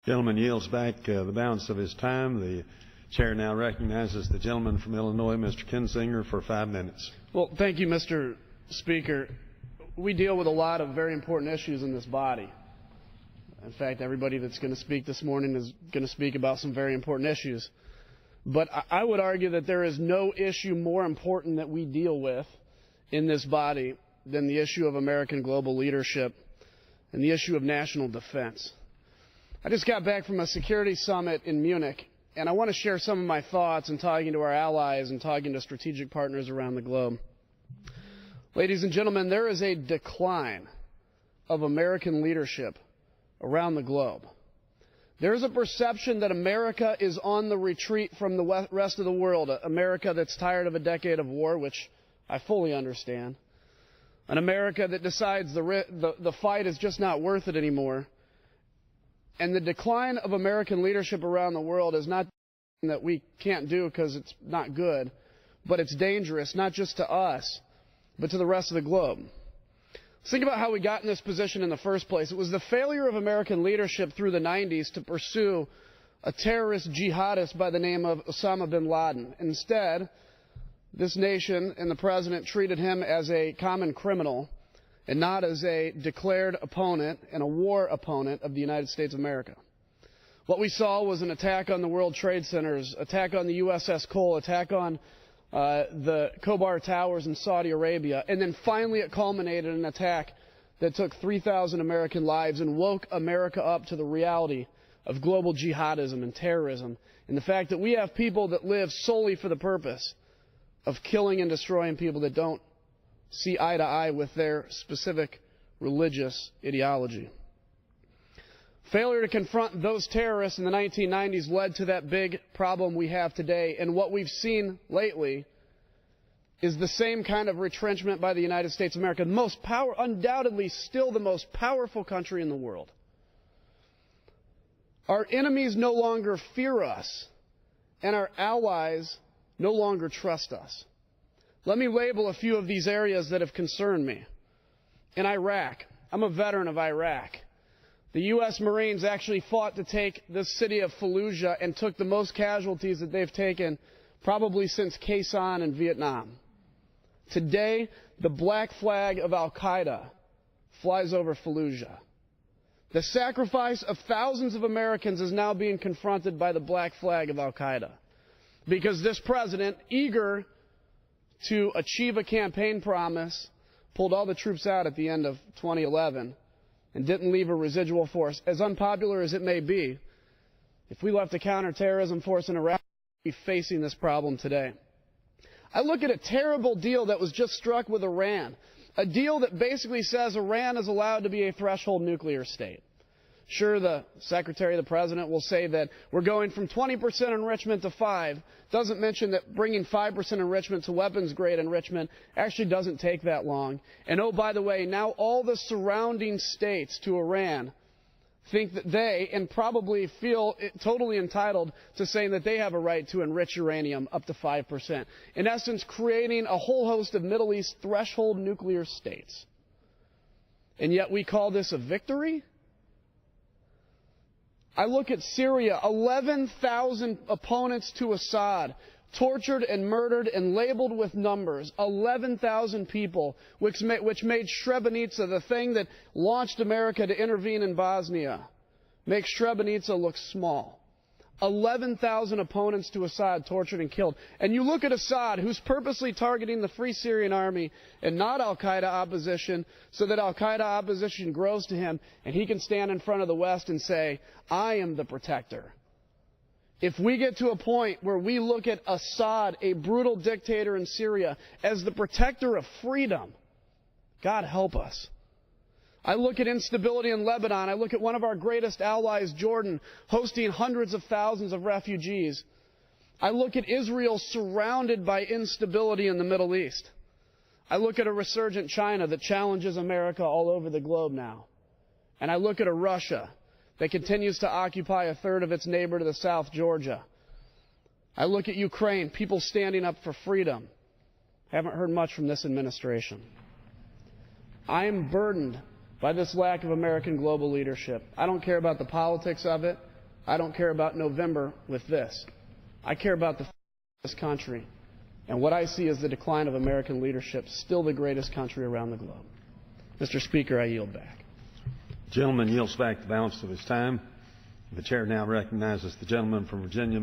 Gentleman yields back the balance of his time. The chair now recognizes the gentleman from Illinois, Mr. Kinzinger, for 5 minutes. Well, thank you, Mr. Speaker. We deal with a lot of very important issues in this body. In fact, everybody that's going to speak this morning is going to speak about some very important issues. But I would argue that there is no issue more important that we deal with in this body than the issue of American global leadership and the issue of national defense. I just got back from a security summit in Munich, and I want to share some of my thoughts in talking to our allies and talking to strategic partners around the globe. Ladies and gentlemen, there is a decline of American leadership around the globe. There is a perception that America is on the retreat from the rest of the world, America that's tired of a decade of war, which I fully understand, an America that decides the fight is just not worth it anymore. And the decline of American leadership around the world is not something that we can't do because it's not good, but it's dangerous, not just to us, but to the rest of the globe. Let's think about how we got in this position in the first place. It was the failure of American leadership through the 90s to pursue a terrorist jihadist by the name of Osama bin Laden. Instead, this nation and the president treated him as a common criminal and not as a declared opponent and a war opponent of the United States of America. What we saw was an attack on the World Trade Centers, attack on the USS Cole, attack on the Khobar Towers in Saudi Arabia, and then finally it culminated in an attack that took 3,000 American lives and woke America up to the reality of global jihadism and terrorism and the fact that we have people that live solely for the purpose of killing and destroying people that don't see eye to eye with their specific religious ideology. Failure to confront those terrorists in the 1990s led to that big problem we have today. And what we've seen lately is the same kind of retrenchment by the United States of America, undoubtedly still the most powerful country in the world. Our enemies no longer fear us, and our allies no longer trust us. Let me label a few of these areas that have concerned me. In Iraq, I'm a veteran of Iraq. The U.S. Marines actually fought to take the city of Fallujah and took the most casualties that they've taken probably since Khe Sanh in Vietnam. Today, the black flag of Al-Qaeda flies over Fallujah. The sacrifice of thousands of Americans is now being confronted by the black flag of Al-Qaeda. Because this president, eager to achieve a campaign promise, pulled all the troops out at the end of 2011 and didn't leave a residual force. As unpopular as it may be, if we left a counterterrorism force in Iraq, we'd be facing this problem today. I look at a terrible deal that was just struck with Iran, a deal that basically says Iran is allowed to be a threshold nuclear state. Sure, the Secretary, the President, will say that we're going from 20% enrichment to 5%. Doesn't mention that bringing 5% enrichment to weapons-grade enrichment actually doesn't take that long. And oh, by the way, now all the surrounding states to Iran think that they, and probably feel totally entitled to saying that they have a right to enrich uranium up to 5%. In essence, creating a whole host of Middle East threshold nuclear states. And yet we call this a victory? I look at Syria, 11,000 opponents to Assad, tortured and murdered and labeled with numbers, 11,000 people, which made Srebrenica, the thing that launched America to intervene in Bosnia, makes Srebrenica look small. 11,000 opponents to Assad tortured and killed. And you look at Assad, who's purposely targeting the Free Syrian Army and not al-Qaeda opposition, so that al-Qaeda opposition grows to him, and he can stand in front of the West and say, I am the protector. If we get to a point where we look at Assad, a brutal dictator in Syria, as the protector of freedom, God help us. I look at instability in Lebanon. I look at one of our greatest allies, Jordan, hosting hundreds of thousands of refugees. I look at Israel surrounded by instability in the Middle East. I look at a resurgent China that challenges America all over the globe now. And I look at a Russia that continues to occupy a third of its neighbor to the south, Georgia. I look at Ukraine, people standing up for freedom. Haven't heard much from this administration. I am burdened by this lack of American global leadership. I don't care about the politics of it. I don't care about November with this. I care about the future of this country. And what I see is the decline of American leadership, still the greatest country around the globe. Mr. Speaker, I yield back. The gentleman yields back the balance of his time. The chair now recognizes the gentleman from Virginia,